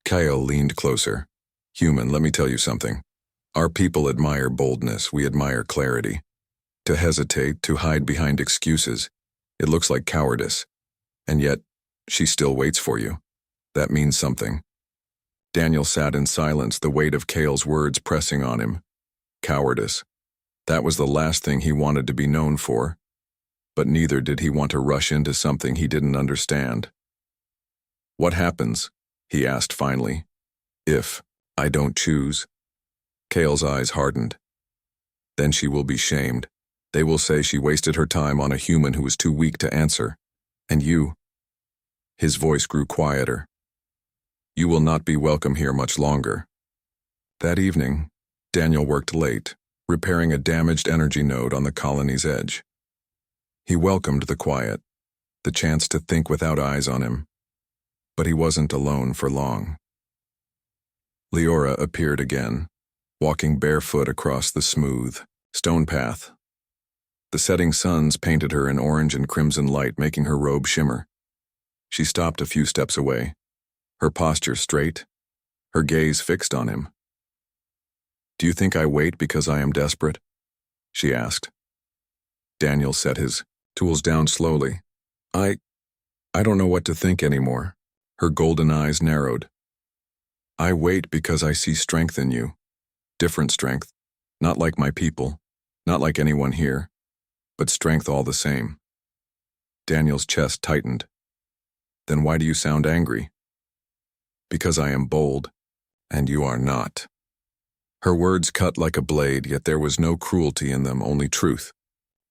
Kyle leaned closer. Human, let me tell you something. Our people admire boldness, we admire clarity. To hesitate, to hide behind excuses, it looks like cowardice. And yet, she still waits for you. That means something. Daniel sat in silence, the weight of Kale's words pressing on him. Cowardice. That was the last thing he wanted to be known for. But neither did he want to rush into something he didn't understand. What happens, he asked finally, if I don't choose? Kale's eyes hardened. Then she will be shamed. They will say she wasted her time on a human who was too weak to answer. And you? His voice grew quieter. You will not be welcome here much longer. That evening, Daniel worked late, repairing a damaged energy node on the colony's edge. He welcomed the quiet, the chance to think without eyes on him. But he wasn't alone for long. Leora appeared again, walking barefoot across the smooth, stone path. The setting suns painted her in orange and crimson light, making her robe shimmer. She stopped a few steps away, her posture straight, her gaze fixed on him. Do you think I wait because I am desperate? She asked. Daniel set his tools down slowly. I don't know what to think anymore. Her golden eyes narrowed. I wait because I see strength in you. Different strength, not like my people, not like anyone here, but strength all the same. Daniel's chest tightened. Then why do you sound angry? Because I am bold, and you are not. Her words cut like a blade, yet there was no cruelty in them, only truth.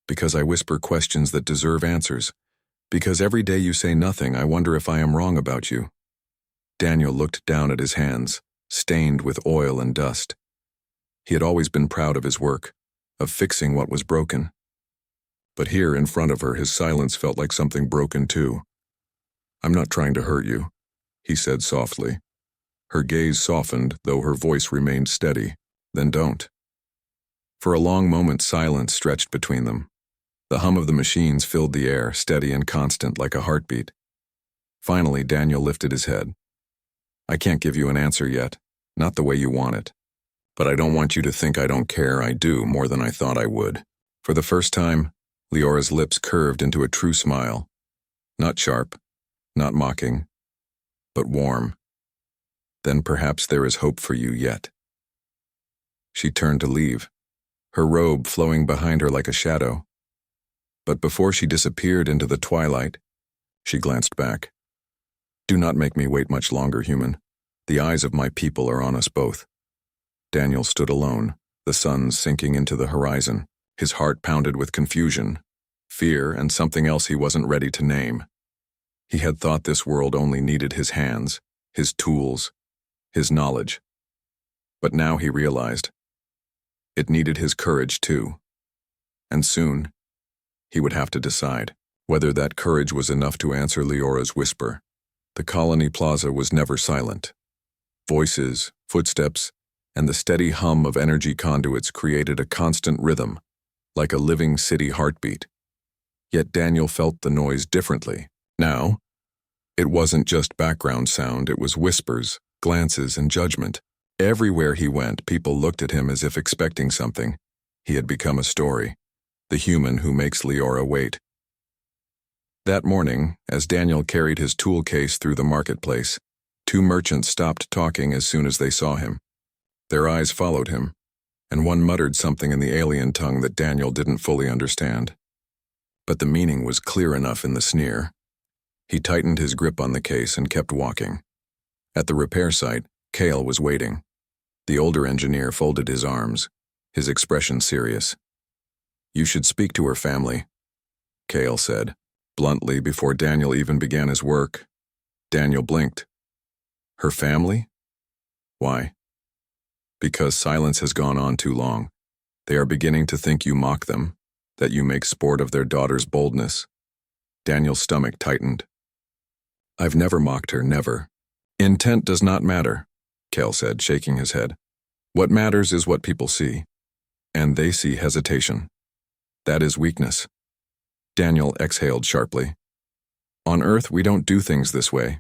Because I whisper questions that deserve answers. Because every day you say nothing, I wonder if I am wrong about you. Daniel looked down at his hands, stained with oil and dust. He had always been proud of his work, of fixing what was broken. But here in front of her, his silence felt like something broken too. I'm not trying to hurt you, he said softly. Her gaze softened, though her voice remained steady. Then don't. For a long moment, silence stretched between them. The hum of the machines filled the air, steady and constant like a heartbeat. Finally, Daniel lifted his head. I can't give you an answer yet, not the way you want it. But I don't want you to think I don't care. I do, more than I thought I would. For the first time, Leora's lips curved into a true smile. Not sharp, not mocking, but warm. Then perhaps there is hope for you yet. She turned to leave, her robe flowing behind her like a shadow. But before she disappeared into the twilight, she glanced back. Do not make me wait much longer, human. The eyes of my people are on us both. Daniel stood alone, the sun sinking into the horizon. His heart pounded with confusion, fear, and something else he wasn't ready to name. He had thought this world only needed his hands, his tools, his knowledge. But now he realized it needed his courage too. And soon, he would have to decide whether that courage was enough to answer Leora's whisper. The colony plaza was never silent. Voices, footsteps, and the steady hum of energy conduits created a constant rhythm, like a living city heartbeat. Yet Daniel felt the noise differently. Now, it wasn't just background sound, it was whispers, glances, and judgment. Everywhere he went, people looked at him as if expecting something. He had become a story, the human who makes Leora wait. That morning, as Daniel carried his tool case through the marketplace, two merchants stopped talking as soon as they saw him. Their eyes followed him, and one muttered something in the alien tongue that Daniel didn't fully understand. But the meaning was clear enough in the sneer. He tightened his grip on the case and kept walking. At the repair site, Kale was waiting. The older engineer folded his arms, his expression serious. You should speak to her family, Kale said, bluntly before Daniel even began his work. Daniel blinked. Her family? Why? Because silence has gone on too long. They are beginning to think you mock them, that you make sport of their daughter's boldness. Daniel's stomach tightened. I've never mocked her, never. Intent does not matter, Kale said, shaking his head. What matters is what people see. And they see hesitation. That is weakness. Daniel exhaled sharply. On Earth, we don't do things this way.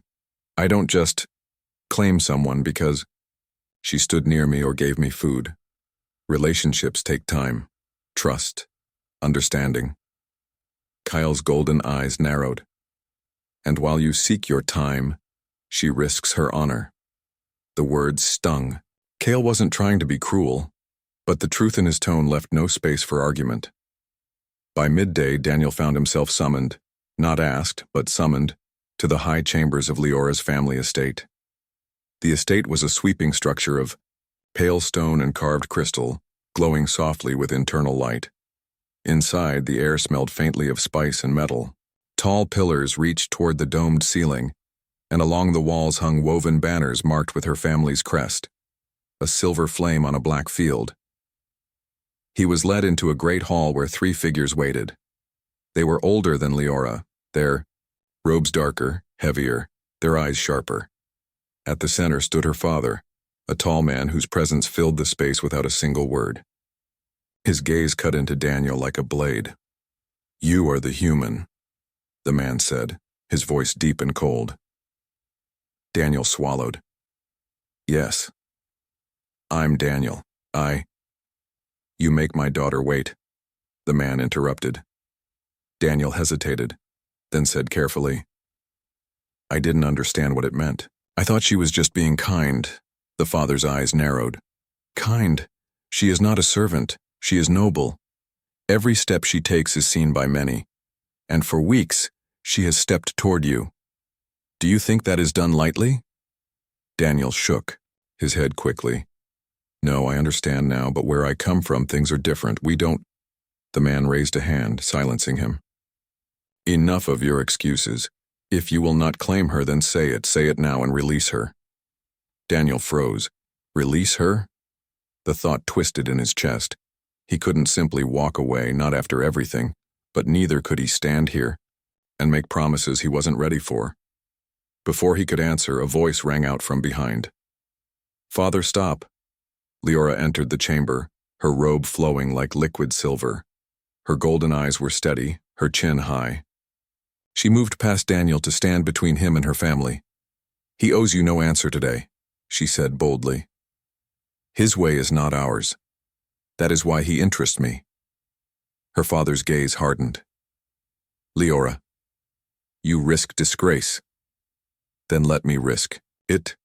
I don't just claim someone because she stood near me or gave me food. Relationships take time, trust, understanding. Kyle's golden eyes narrowed. And while you seek your time, she risks her honor. The words stung. Kale wasn't trying to be cruel, but the truth in his tone left no space for argument. By midday, Daniel found himself summoned, not asked, but summoned, to the high chambers of Leora's family estate. The estate was a sweeping structure of pale stone and carved crystal, glowing softly with internal light. Inside, the air smelled faintly of spice and metal. Tall pillars reached toward the domed ceiling, and along the walls hung woven banners marked with her family's crest, a silver flame on a black field. He was led into a great hall where 3 figures waited. They were older than Leora, their robes darker, heavier, their eyes sharper. At the center stood her father, a tall man whose presence filled the space without a single word. His gaze cut into Daniel like a blade. "You are the human," the man said, his voice deep and cold. Daniel swallowed. "Yes. I'm Daniel. You make my daughter wait," the man interrupted. Daniel hesitated, then said carefully, "I didn't understand what it meant. I thought she was just being kind." The father's eyes narrowed. "Kind? She is not a servant. She is noble. Every step she takes is seen by many. And for weeks, she has stepped toward you. Do you think that is done lightly?" Daniel shook, his head quickly. "No, I understand now, but where I come from, things are different. We don't—" The man raised a hand, silencing him. "Enough of your excuses. If you will not claim her, then say it. Say it now and release her." Daniel froze. Release her? The thought twisted in his chest. He couldn't simply walk away, not after everything, but neither could he stand here and make promises he wasn't ready for. Before he could answer, a voice rang out from behind. "Father, stop." Leora entered the chamber, her robe flowing like liquid silver. Her golden eyes were steady, her chin high. She moved past Daniel to stand between him and her family. "He owes you no answer today," she said boldly. "His way is not ours. That is why he interests me." Her father's gaze hardened. "Leora, you risk disgrace." "Then let me risk it,"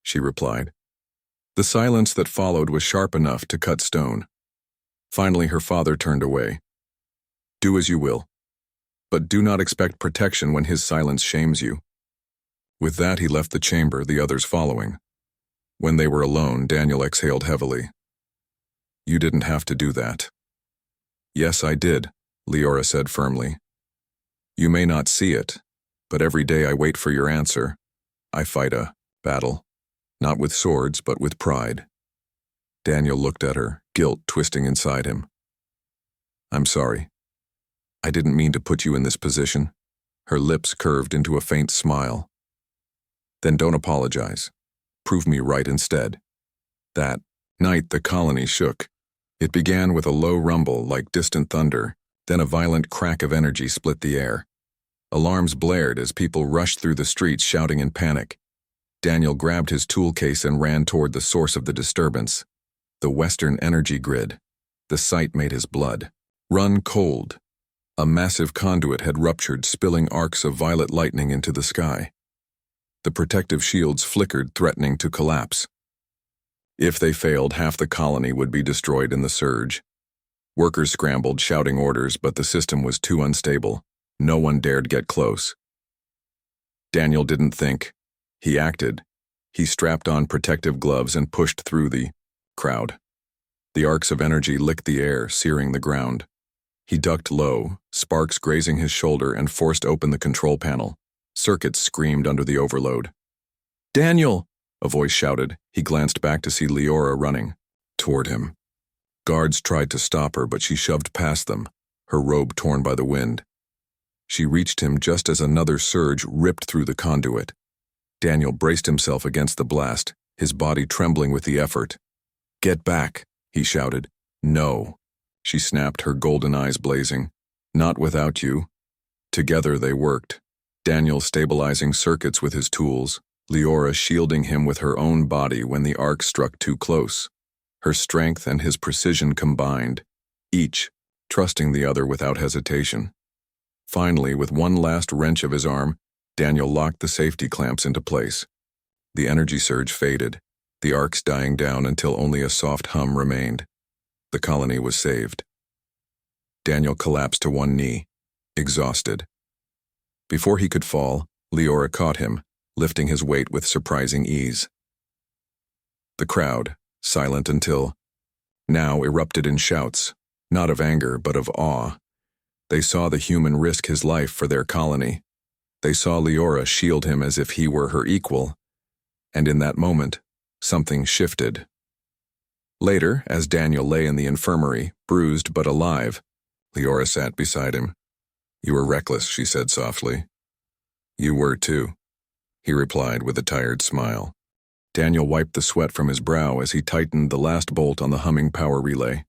she replied. The silence that followed was sharp enough to cut stone. Finally, her father turned away. "Do as you will, but do not expect protection when his silence shames you." With that, he left the chamber, the others following. When they were alone, Daniel exhaled heavily. "You didn't have to do that." "Yes, I did," Leora said firmly. "You may not see it, but every day I wait for your answer. I fight a battle. Not with swords, but with pride." Daniel looked at her, guilt twisting inside him. "I'm sorry. I didn't mean to put you in this position." Her lips curved into a faint smile. "Then don't apologize. Prove me right instead." That night, the colony shook. It began with a low rumble like distant thunder, then a violent crack of energy split the air. Alarms blared as people rushed through the streets shouting in panic. Daniel grabbed his tool case and ran toward the source of the disturbance. The Western energy grid. The sight made his blood run cold. A massive conduit had ruptured, spilling arcs of violet lightning into the sky. The protective shields flickered, threatening to collapse. If they failed, half the colony would be destroyed in the surge. Workers scrambled, shouting orders, but the system was too unstable. No one dared get close. Daniel didn't think. He acted. He strapped on protective gloves and pushed through the crowd. The arcs of energy licked the air, searing the ground. He ducked low, sparks grazing his shoulder, and forced open the control panel. Circuits screamed under the overload. "Daniel!" a voice shouted. He glanced back to see Leora running toward him. Guards tried to stop her, but she shoved past them, her robe torn by the wind. She reached him just as another surge ripped through the conduit. Daniel braced himself against the blast, his body trembling with the effort. "Get back," he shouted. "No," she snapped, her golden eyes blazing. "Not without you." Together they worked, Daniel stabilizing circuits with his tools, Leora shielding him with her own body when the arc struck too close. Her strength and his precision combined, each trusting the other without hesitation. Finally, with one last wrench of his arm, Daniel locked the safety clamps into place. The energy surge faded, the arcs dying down until only a soft hum remained. The colony was saved. Daniel collapsed to one knee, exhausted. Before he could fall, Leora caught him, lifting his weight with surprising ease. The crowd, silent until now, erupted in shouts, not of anger but of awe. They saw the human risk his life for their colony. They saw Leora shield him as if he were her equal. And in that moment, something shifted. Later, as Daniel lay in the infirmary, bruised but alive, Leora sat beside him. "You were reckless," she said softly. "You were too," he replied with a tired smile. Daniel wiped the sweat from his brow as he tightened the last bolt on the humming power relay.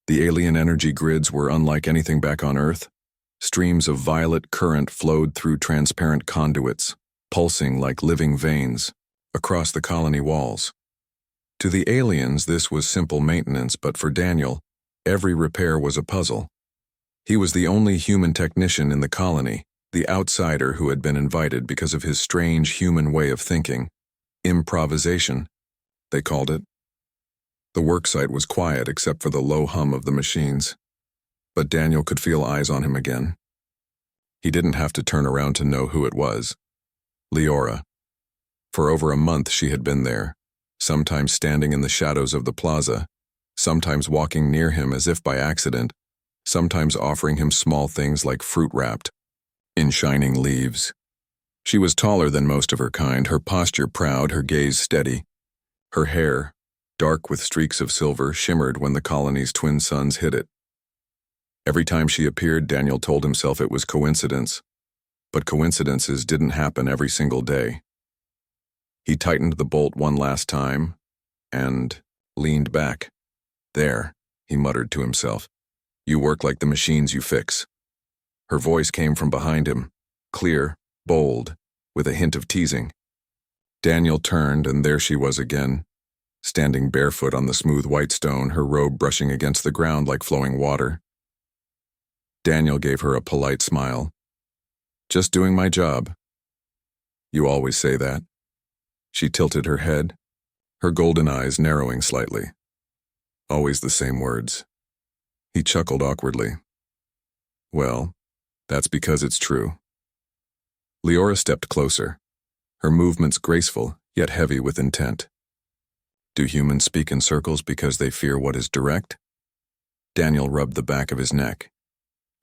The alien energy grids were unlike anything back on Earth. Streams of violet current flowed through transparent conduits, pulsing like living veins, across the colony walls. To the aliens, this was simple maintenance, but for Daniel, every repair was a puzzle. He was the only human technician in the colony, the outsider who had been invited because of his strange human way of thinking. Improvisation, they called it. The worksite was quiet except for the low hum of the machines. But Daniel could feel eyes on him again. He didn't have to turn around to know who it was. Leora. For over a month she had been there, sometimes standing in the shadows of the plaza, sometimes walking near him as if by accident, sometimes offering him small things like fruit wrapped in shining leaves. She was taller than most of her kind, her posture proud, her gaze steady. Her hair, dark with streaks of silver, shimmered when the colony's twin suns hit it. Every time she appeared, Daniel told himself it was coincidence, but coincidences didn't happen every single day. He tightened the bolt one last time and leaned back. "There," he muttered to himself. "You work like the machines you fix." Her voice came from behind him, clear, bold, with a hint of teasing. Daniel turned, and there she was again, standing barefoot on the smooth white stone, her robe brushing against the ground like flowing water. Daniel gave her a polite smile. "Just doing my job." "You always say that." She tilted her head, her golden eyes narrowing slightly. "Always the same words." He chuckled awkwardly. "Well, that's because it's true." Leora stepped closer, her movements graceful, yet heavy with intent. "Do humans speak in circles because they fear what is direct?" Daniel rubbed the back of his neck.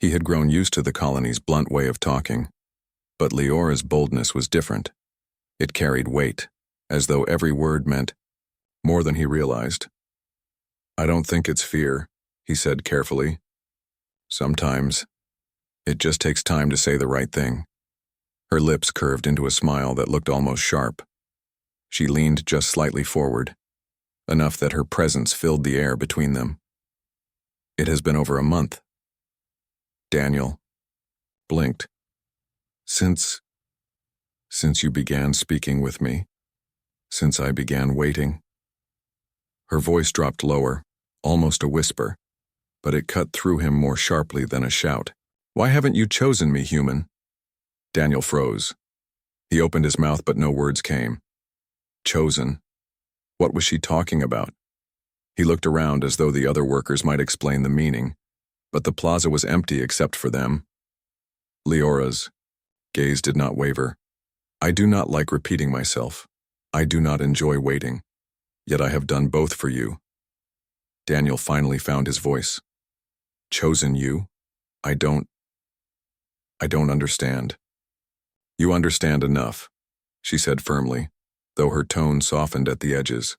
He had grown used to the colony's blunt way of talking, but Leora's boldness was different. It carried weight, as though every word meant more than he realized. "I don't think it's fear," he said carefully. "Sometimes it just takes time to say the right thing." Her lips curved into a smile that looked almost sharp. She leaned just slightly forward, enough that her presence filled the air between them. "It has been over a month." Daniel blinked. Since you began speaking with me, since I began waiting." Her voice dropped lower, almost a whisper, but it cut through him more sharply than a shout. "Why haven't you chosen me, human?" Daniel froze. He opened his mouth, but no words came. Chosen? What was she talking about? He looked around as though the other workers might explain the meaning, but the plaza was empty except for them. Leora's gaze did not waver. "I do not like repeating myself. I do not enjoy waiting. Yet I have done both for you." Daniel finally found his voice. "Chosen you? I don't understand." "You understand enough," she said firmly, though her tone softened at the edges.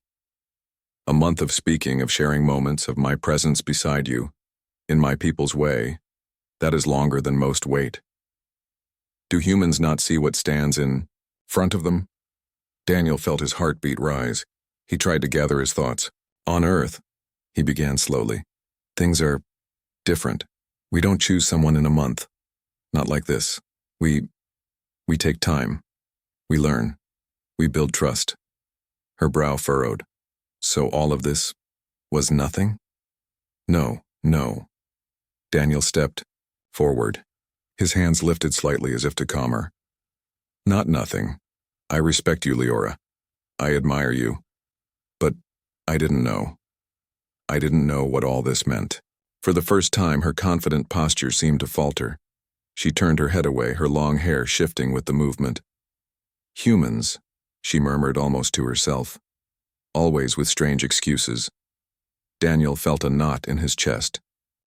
"A month of speaking, of sharing moments, of my presence beside you, in my people's way, that is longer than most wait. Do humans not see what stands in front of them?" Daniel felt his heartbeat rise. He tried to gather his thoughts. "On Earth," he began slowly, "things are different. We don't choose someone in a month. Not like this. We take time. We learn. We build trust. Her brow furrowed. So all of this was nothing? No, no. Daniel stepped forward. His hands lifted slightly as if to calm her. Not nothing. I respect you, Leora. I admire you. But I didn't know. I didn't know what all this meant. For the first time, her confident posture seemed to falter. She turned her head away, her long hair shifting with the movement. Humans, she murmured almost to herself, always with strange excuses. Daniel felt a knot in his chest.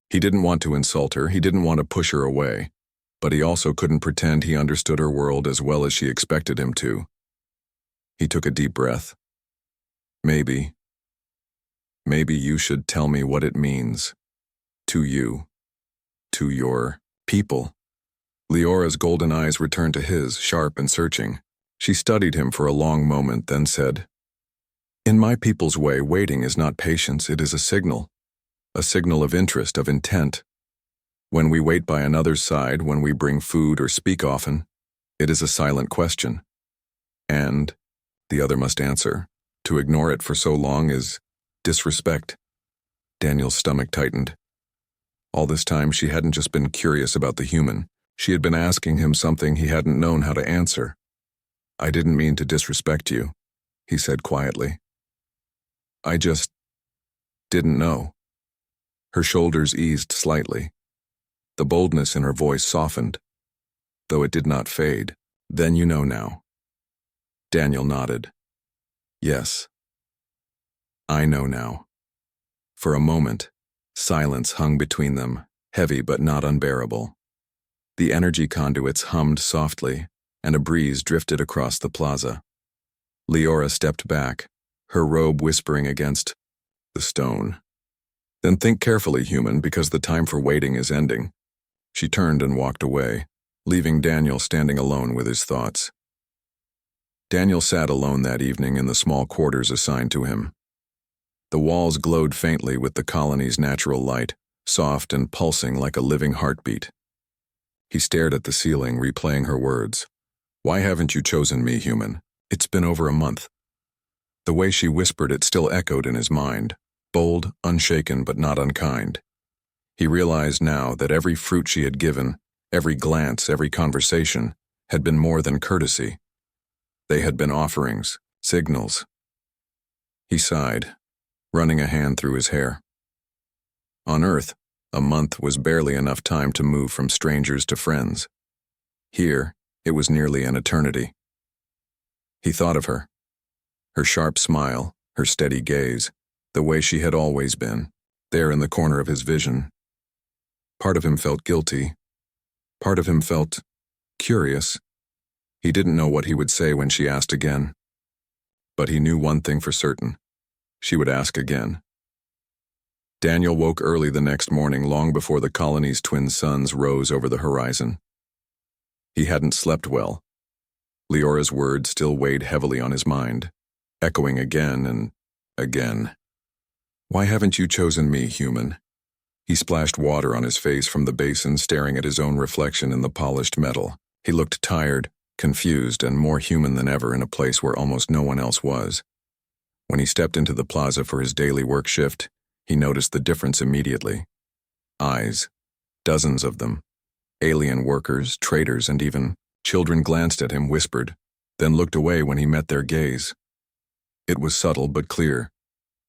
He didn't want to insult her, he didn't want to push her away, but he also couldn't pretend he understood her world as well as she expected him to. He took a deep breath. Maybe you should tell me what it means. To you. To your people. Leora's golden eyes returned to his, sharp and searching. She studied him for a long moment, then said, In my people's way, waiting is not patience, it is a signal of interest, of intent. When we wait by another's side, when we bring food or speak often, it is a silent question. And the other must answer. To ignore it for so long is disrespect. Daniel's stomach tightened. All this time she hadn't just been curious about the human. She had been asking him something he hadn't known how to answer. I didn't mean to disrespect you, he said quietly. I just didn't know. Her shoulders eased slightly. The boldness in her voice softened, though it did not fade. Then you know now. Daniel nodded. Yes. I know now. For a moment, silence hung between them, heavy but not unbearable. The energy conduits hummed softly, and a breeze drifted across the plaza. Leora stepped back, her robe whispering against the stone. Then think carefully, human, because the time for waiting is ending. She turned and walked away, leaving Daniel standing alone with his thoughts. Daniel sat alone that evening in the small quarters assigned to him. The walls glowed faintly with the colony's natural light, soft and pulsing like a living heartbeat. He stared at the ceiling, replaying her words. Why haven't you chosen me, human? It's been over a month. The way she whispered it still echoed in his mind, bold, unshaken, but not unkind. He realized now that every fruit she had given, every glance, every conversation, had been more than courtesy. They had been offerings, signals. He sighed, running a hand through his hair. On Earth, a month was barely enough time to move from strangers to friends. Here, it was nearly an eternity. He thought of her. Her sharp smile, her steady gaze, the way she had always been, there in the corner of his vision. Part of him felt guilty. Part of him felt curious. He didn't know what he would say when she asked again. But he knew one thing for certain. She would ask again. Daniel woke early the next morning, long before the colony's twin suns rose over the horizon. He hadn't slept well. Leora's words still weighed heavily on his mind, echoing again and again. Why haven't you chosen me, human? He splashed water on his face from the basin, staring at his own reflection in the polished metal. He looked tired, confused, and more human than ever in a place where almost no one else was. When he stepped into the plaza for his daily work shift, he noticed the difference immediately. Eyes, dozens of them. Alien workers, traders, and even children glanced at him, whispered, then looked away when he met their gaze. It was subtle but clear.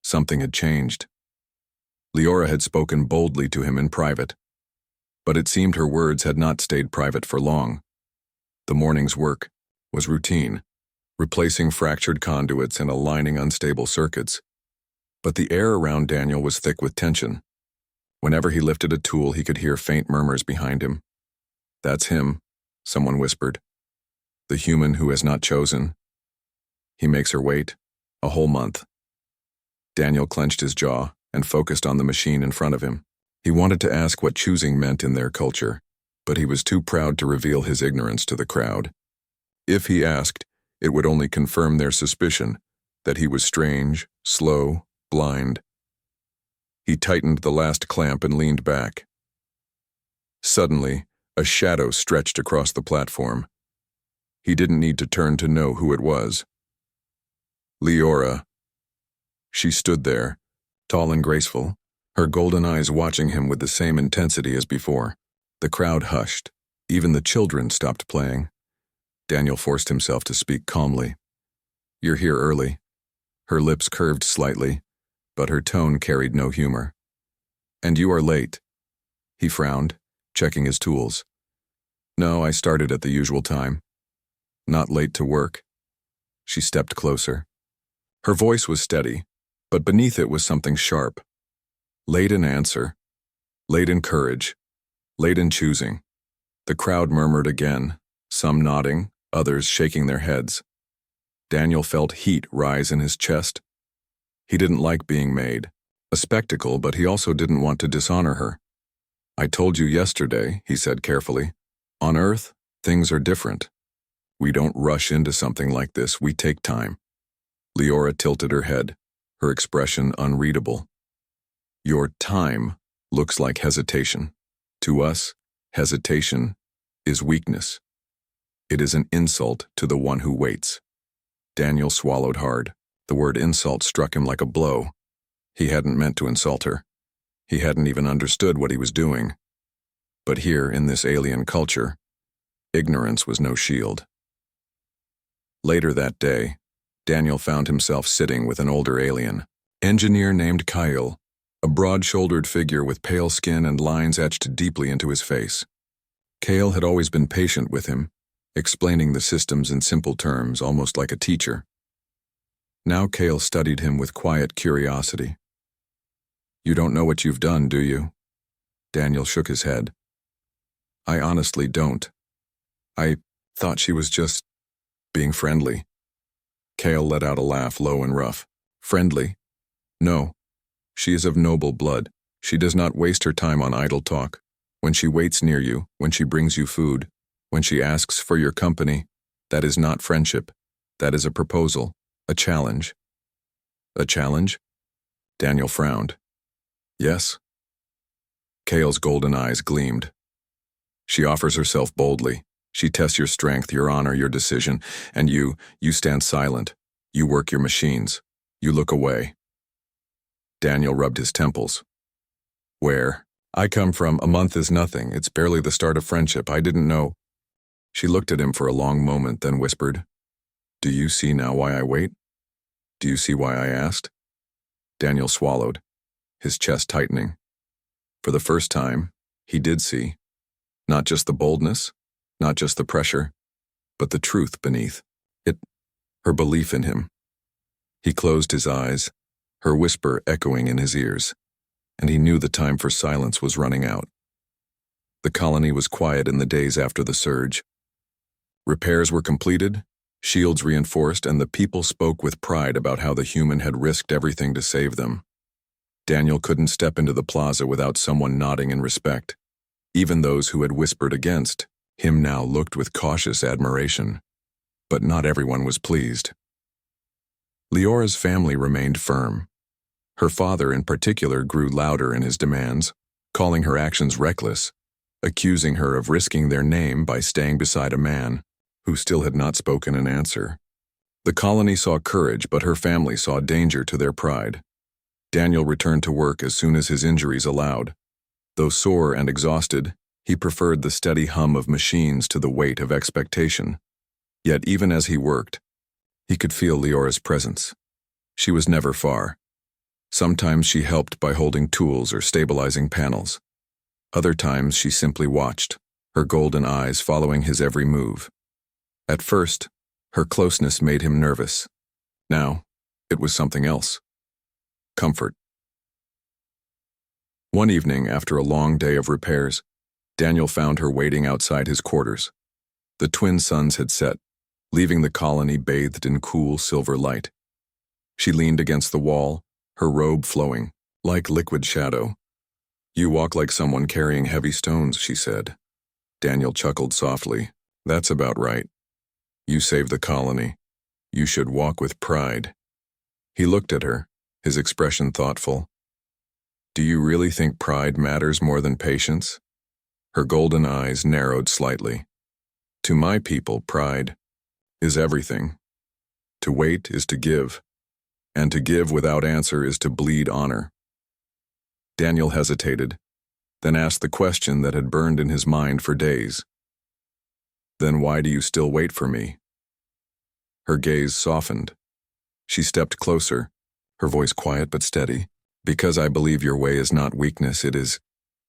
Something had changed. Leora had spoken boldly to him in private, but it seemed her words had not stayed private for long. The morning's work was routine, replacing fractured conduits and aligning unstable circuits. But the air around Daniel was thick with tension. Whenever he lifted a tool, he could hear faint murmurs behind him. That's him, someone whispered. The human who has not chosen. He makes her wait, a whole month. Daniel clenched his jaw and focused on the machine in front of him. He wanted to ask what choosing meant in their culture, but he was too proud to reveal his ignorance to the crowd. If he asked, it would only confirm their suspicion that he was strange, slow, blind. He tightened the last clamp and leaned back. Suddenly, a shadow stretched across the platform. He didn't need to turn to know who it was. Leora. She stood there, tall and graceful, her golden eyes watching him with the same intensity as before. The crowd hushed. Even the children stopped playing. Daniel forced himself to speak calmly. "You're here early." Her lips curved slightly, but her tone carried no humor. "And you are late." He frowned, checking his tools. "No, I started at the usual time. Not late to work." She stepped closer. Her voice was steady, but beneath it was something sharp. Late in answer, late in courage, late in choosing. The crowd murmured again, some nodding, others shaking their heads. Daniel felt heat rise in his chest. He didn't like being made a spectacle, but he also didn't want to dishonor her. "I told you yesterday," he said carefully. "On Earth, things are different. We don't rush into something like this, we take time." Leora tilted her head, her expression unreadable. "Your time looks like hesitation. To us, hesitation is weakness. It is an insult to the one who waits." Daniel swallowed hard. The word insult struck him like a blow. He hadn't meant to insult her. He hadn't even understood what he was doing. But here, in this alien culture, ignorance was no shield. Later that day, Daniel found himself sitting with an older alien, engineer named Kyle, a broad-shouldered figure with pale skin and lines etched deeply into his face. Kyle had always been patient with him, explaining the systems in simple terms, almost like a teacher. Now Kyle studied him with quiet curiosity. "You don't know what you've done, do you?" Daniel shook his head. "I honestly don't. I thought she was just being friendly." Kale let out a laugh, low and rough. "Friendly? No. She is of noble blood. She does not waste her time on idle talk. When she waits near you, when she brings you food, when she asks for your company, that is not friendship. That is a proposal, a challenge." "A challenge?" Daniel frowned. "Yes." Kale's golden eyes gleamed. "She offers herself boldly. She tests your strength, your honor, your decision, and you stand silent. You work your machines. You look away." Daniel rubbed his temples. "Where I come from, a month is nothing. It's barely the start of friendship. I didn't know." She looked at him for a long moment, then whispered, "Do you see now why I wait? Do you see why I asked?" Daniel swallowed, his chest tightening. For the first time, he did see. Not just the boldness, not just the pressure, but the truth beneath it, her belief in him. He closed his eyes, her whisper echoing in his ears, and he knew the time for silence was running out. The colony was quiet in the days after the surge. Repairs were completed, shields reinforced, and the people spoke with pride about how the human had risked everything to save them. Daniel couldn't step into the plaza without someone nodding in respect. Even those who had whispered against him now looked with cautious admiration. But not everyone was pleased. Leora's family remained firm. Her father in particular grew louder in his demands, calling her actions reckless, accusing her of risking their name by staying beside a man who still had not spoken an answer. The colony saw courage, but her family saw danger to their pride. Daniel returned to work as soon as his injuries allowed. Though sore and exhausted, he preferred the steady hum of machines to the weight of expectation. Yet even as he worked, he could feel Leora's presence. She was never far. Sometimes she helped by holding tools or stabilizing panels. Other times she simply watched, her golden eyes following his every move. At first, her closeness made him nervous. Now, it was something else. Comfort. One evening, after a long day of repairs, Daniel found her waiting outside his quarters. The twin suns had set, leaving the colony bathed in cool silver light. She leaned against the wall, her robe flowing, like liquid shadow. "You walk like someone carrying heavy stones," she said. Daniel chuckled softly. "That's about right. You saved the colony. You should walk with pride." He looked at her, his expression thoughtful. "Do you really think pride matters more than patience?" Her golden eyes narrowed slightly. "To my people, pride is everything. To wait is to give. And to give without answer is to bleed honor. Daniel hesitated, then asked the question that had burned in his mind for days. Then why do you still wait for me? Her gaze softened. She stepped closer, her voice quiet but steady. Because I believe your way is not weakness, it is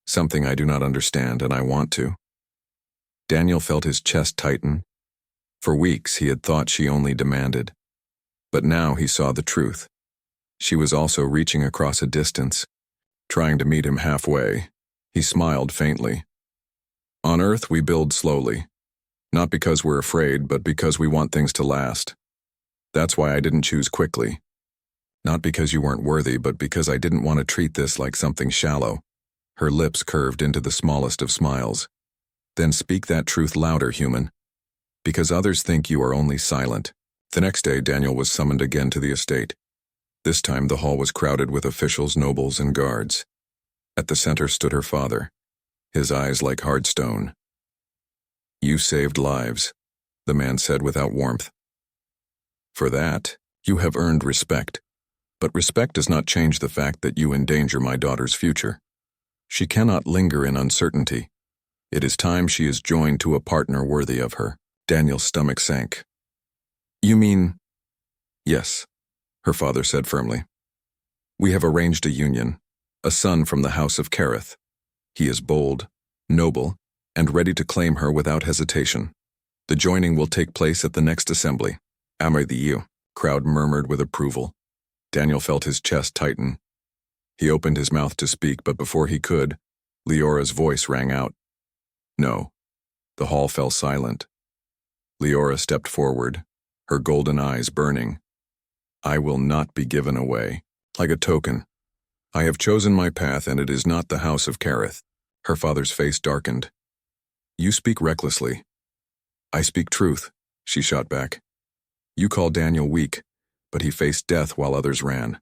something I do not understand and I want to. Daniel felt his chest tighten. For weeks he had thought she only demanded. But now he saw the truth. She was also reaching across a distance, trying to meet him halfway. He smiled faintly. On Earth we build slowly. Not because we're afraid, but because we want things to last. That's why I didn't choose quickly. Not because you weren't worthy, but because I didn't want to treat this like something shallow. Her lips curved into the smallest of smiles. Then speak that truth louder, human. Because others think you are only silent. The next day, Daniel was summoned again to the estate. This time, the hall was crowded with officials, nobles, and guards. At the center stood her father, his eyes like hard stone. You saved lives, the man said without warmth. For that, you have earned respect. But respect does not change the fact that you endanger my daughter's future. She cannot linger in uncertainty. It is time she is joined to a partner worthy of her. Daniel's stomach sank. You mean? Yes, her father said firmly. We have arranged a union, a son from the house of Kareth. He is bold, noble, and ready to claim her without hesitation. The joining will take place at the next assembly. Amadiyu, crowd murmured with approval. Daniel felt his chest tighten. He opened his mouth to speak, but before he could, Leora's voice rang out. No. The hall fell silent. Leora stepped forward, her golden eyes burning. I will not be given away. Like a token. I have chosen my path, and it is not the house of Kareth. Her father's face darkened. You speak recklessly. I speak truth, she shot back. You call Daniel weak, but he faced death while others ran.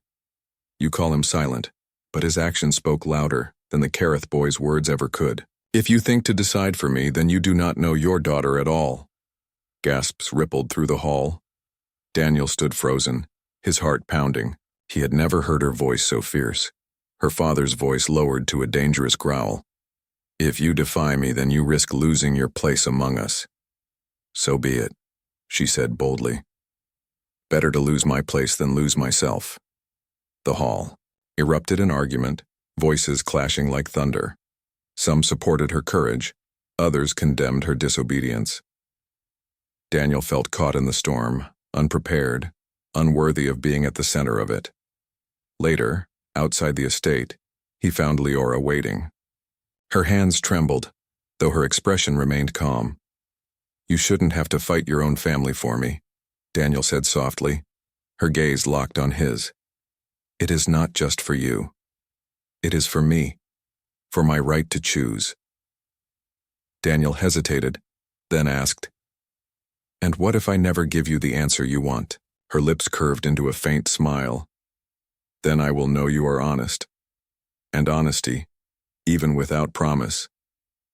You call him silent, but his actions spoke louder than the Kareth boy's words ever could. If you think to decide for me, then you do not know your daughter at all. Gasps rippled through the hall. Daniel stood frozen, his heart pounding. He had never heard her voice so fierce. Her father's voice lowered to a dangerous growl. If you defy me, then you risk losing your place among us. So be it, she said boldly. Better to lose my place than lose myself. The hall erupted in argument, voices clashing like thunder. Some supported her courage, others condemned her disobedience. Daniel felt caught in the storm, unprepared, unworthy of being at the center of it. Later, outside the estate, he found Leora waiting. Her hands trembled, though her expression remained calm. You shouldn't have to fight your own family for me, Daniel said softly, her gaze locked on his. It is not just for you. It is for me, for my right to choose. Daniel hesitated, then asked, And what if I never give you the answer you want? Her lips curved into a faint smile. Then I will know you are honest. And honesty, even without promise,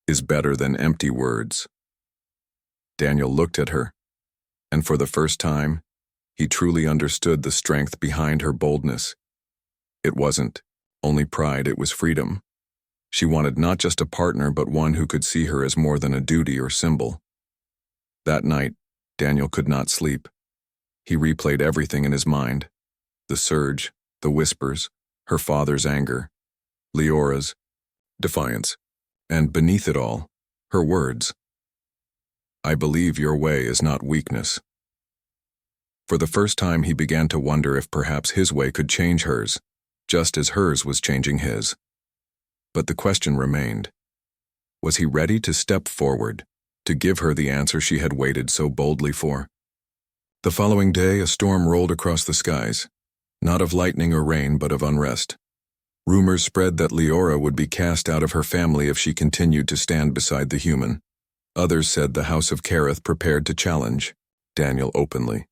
is better than empty words. Daniel looked at her, and for the first time, he truly understood the strength behind her boldness. It wasn't only pride, it was freedom. She wanted not just a partner, but one who could see her as more than a duty or symbol. That night, Daniel could not sleep. He replayed everything in his mind. The surge, the whispers, her father's anger, Leora's defiance, and beneath it all, her words. I believe your way is not weakness. For the first time, he began to wonder if perhaps his way could change hers, just as hers was changing his. But the question remained. Was he ready to step forward, to give her the answer she had waited so boldly for? The following day, a storm rolled across the skies, not of lightning or rain, but of unrest. Rumors spread that Leora would be cast out of her family if she continued to stand beside the human. Others said the House of Kareth prepared to challenge Daniel openly.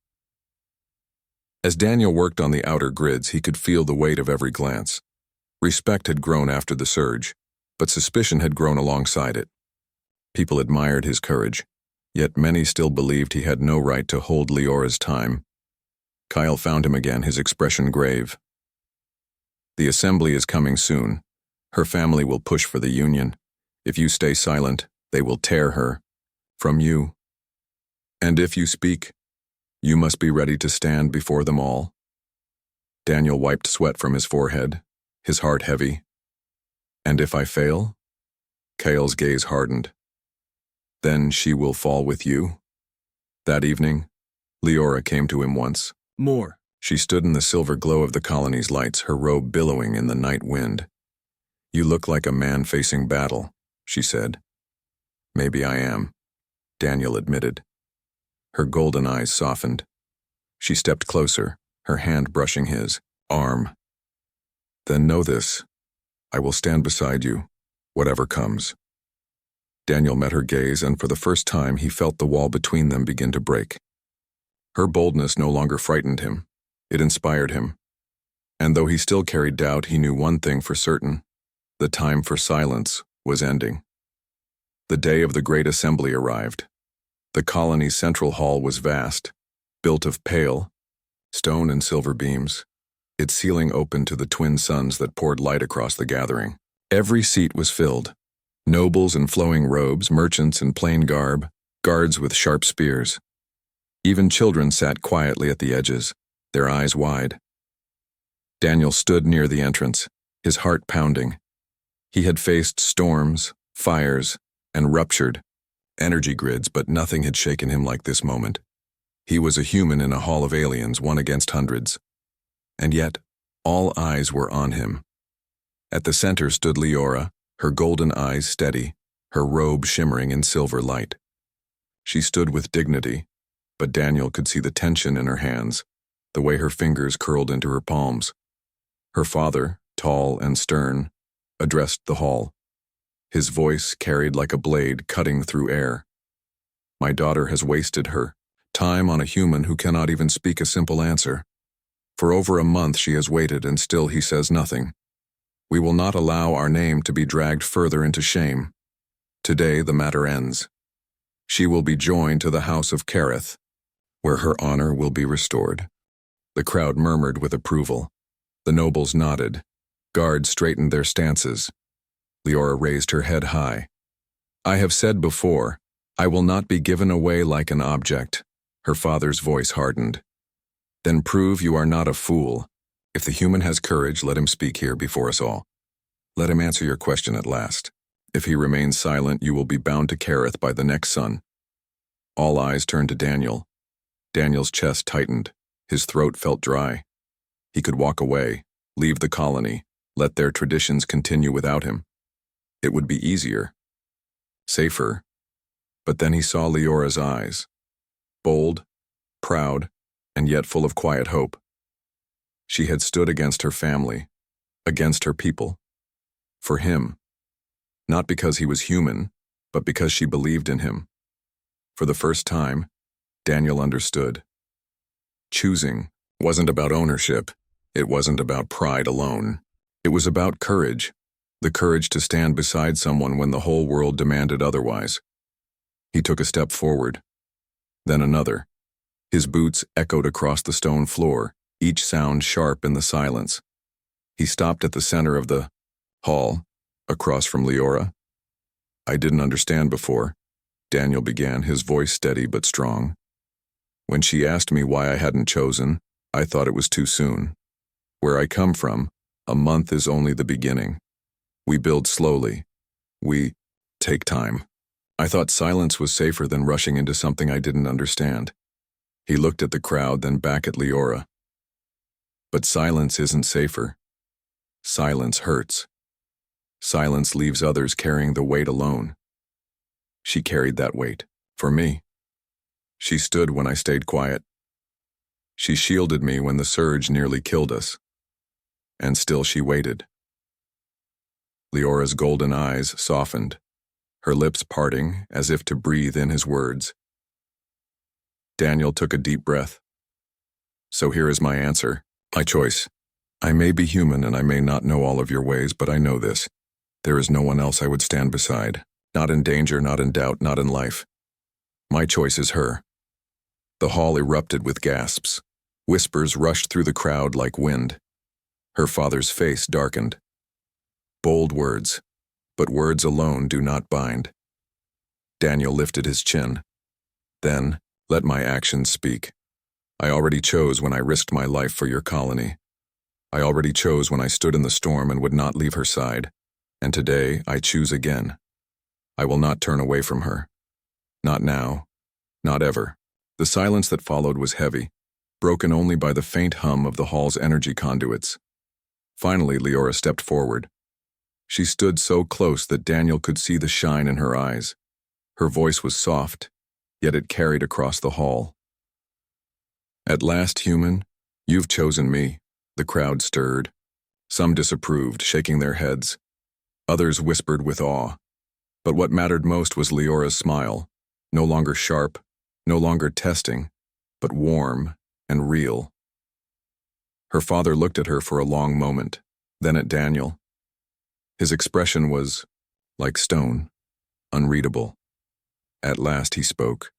As Daniel worked on the outer grids, he could feel the weight of every glance. Respect had grown after the surge, but suspicion had grown alongside it. People admired his courage, yet many still believed he had no right to hold Leora's time. Kyle found him again, his expression grave. The assembly is coming soon. Her family will push for the union. If you stay silent, they will tear her from you. And if you speak, you must be ready to stand before them all. Daniel wiped sweat from his forehead, his heart heavy. And if I fail? Kyle's gaze hardened. Then she will fall with you. That evening, Leora came to him once more. She stood in the silver glow of the colony's lights, her robe billowing in the night wind. You look like a man facing battle, she said. Maybe I am, Daniel admitted. Her golden eyes softened. She stepped closer, her hand brushing his arm. Then know this. I will stand beside you, whatever comes. Daniel met her gaze, and for the first time he felt the wall between them begin to break. Her boldness no longer frightened him. It inspired him. And though he still carried doubt, he knew one thing for certain. The time for silence was ending. The day of the great assembly arrived. The colony's central hall was vast, built of pale stone and silver beams, its ceiling open to the twin suns that poured light across the gathering. Every seat was filled. Nobles in flowing robes, merchants in plain garb, guards with sharp spears. Even children sat quietly at the edges, their eyes wide. Daniel stood near the entrance, his heart pounding. He had faced storms, fires, and ruptured energy grids, but nothing had shaken him like this moment. He was a human in a hall of aliens, one against hundreds. And yet, all eyes were on him. At the center stood Leora, her golden eyes steady, her robe shimmering in silver light. She stood with dignity, but Daniel could see the tension in her hands, the way her fingers curled into her palms. Her father, tall and stern, addressed the hall. His voice carried like a blade cutting through air. My daughter has wasted her time on a human who cannot even speak a simple answer. For over a month she has waited, and still he says nothing. We will not allow our name to be dragged further into shame. Today the matter ends. She will be joined to the house of Kareth, where her honor will be restored. The crowd murmured with approval. The nobles nodded. Guards straightened their stances. Leora raised her head high. I have said before, I will not be given away like an object. Her father's voice hardened. Then prove you are not a fool. If the human has courage, let him speak here before us all. Let him answer your question at last. If he remains silent, you will be bound to Kareth by the next sun. All eyes turned to Daniel. Daniel's chest tightened. His throat felt dry. He could walk away, leave the colony, let their traditions continue without him. It would be easier, safer. But then he saw Leora's eyes, bold, proud, and yet full of quiet hope. She had stood against her family, against her people, for him, not because he was human, but because she believed in him. For the first time, Daniel understood. Choosing wasn't about ownership. It wasn't about pride alone. It was about courage, the courage to stand beside someone when the whole world demanded otherwise. He took a step forward, then another. His boots echoed across the stone floor, each sound sharp in the silence. He stopped at the center of the hall, across from Leora. I didn't understand before, Daniel began, his voice steady but strong. When she asked me why I hadn't chosen, I thought it was too soon. Where I come from, a month is only the beginning. We build slowly. We take time. I thought silence was safer than rushing into something I didn't understand. He looked at the crowd, then back at Leora. But silence isn't safer. Silence hurts. Silence leaves others carrying the weight alone. She carried that weight, for me. She stood when I stayed quiet. She shielded me when the surge nearly killed us. And still she waited. Leora's golden eyes softened, her lips parting as if to breathe in his words. Daniel took a deep breath. So here is my answer, my choice. I may be human and I may not know all of your ways, but I know this. There is no one else I would stand beside, not in danger, not in doubt, not in life. My choice is her. The hall erupted with gasps. Whispers rushed through the crowd like wind. Her father's face darkened. Bold words, but words alone do not bind. Daniel lifted his chin. Then, let my actions speak. I already chose when I risked my life for your colony. I already chose when I stood in the storm and would not leave her side. And today, I choose again. I will not turn away from her. Not now. Not ever. The silence that followed was heavy, broken only by the faint hum of the hall's energy conduits. Finally, Leora stepped forward. She stood so close that Daniel could see the shine in her eyes. Her voice was soft, yet it carried across the hall. At last, human, you've chosen me. The crowd stirred. Some disapproved, shaking their heads. Others whispered with awe. But what mattered most was Leora's smile, no longer sharp, no longer testing, but warm and real. Her father looked at her for a long moment, then at Daniel. His expression was like stone, unreadable. At last he spoke.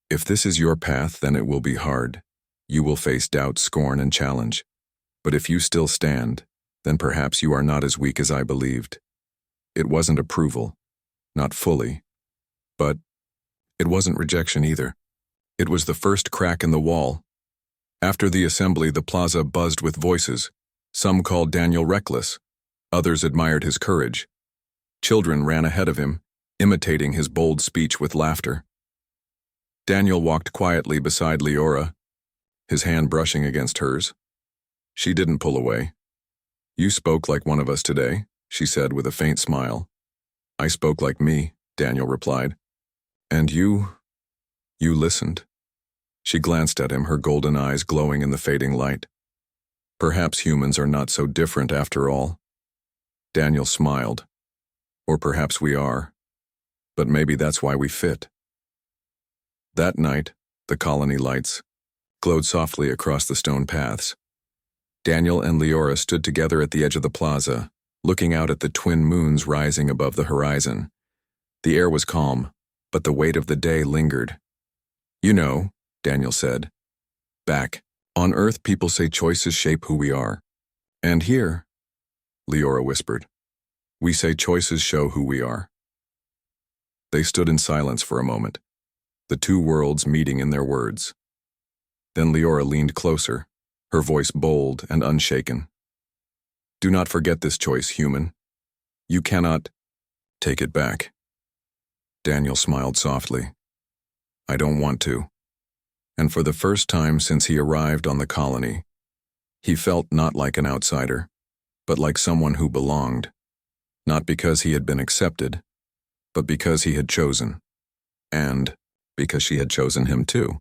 If this is your path, then it will be hard. You will face doubt, scorn, and challenge. But if you still stand, then perhaps you are not as weak as I believed. It wasn't approval, not fully, but it wasn't rejection either. It was the first crack in the wall. After the assembly, the plaza buzzed with voices. Some called Daniel reckless. Others admired his courage. Children ran ahead of him, imitating his bold speech with laughter. Daniel walked quietly beside Leora, his hand brushing against hers. She didn't pull away. You spoke like one of us today, she said with a faint smile. I spoke like me, Daniel replied. And you listened. She glanced at him, her golden eyes glowing in the fading light. Perhaps humans are not so different after all. Daniel smiled. Or perhaps we are. But maybe that's why we fit. That night, the colony lights glowed softly across the stone paths. Daniel and Leora stood together at the edge of the plaza, looking out at the twin moons rising above the horizon. The air was calm, but the weight of the day lingered. You know, Daniel said. Back on Earth, people say choices shape who we are. And here, Leora whispered, we say choices show who we are. They stood in silence for a moment, the two worlds meeting in their words. Then Leora leaned closer, her voice bold and unshaken. Do not forget this choice, human. You cannot take it back. Daniel smiled softly. I don't want to. And for the first time since he arrived on the colony, he felt not like an outsider, but like someone who belonged. Not because he had been accepted, but because he had chosen. And because she had chosen him too.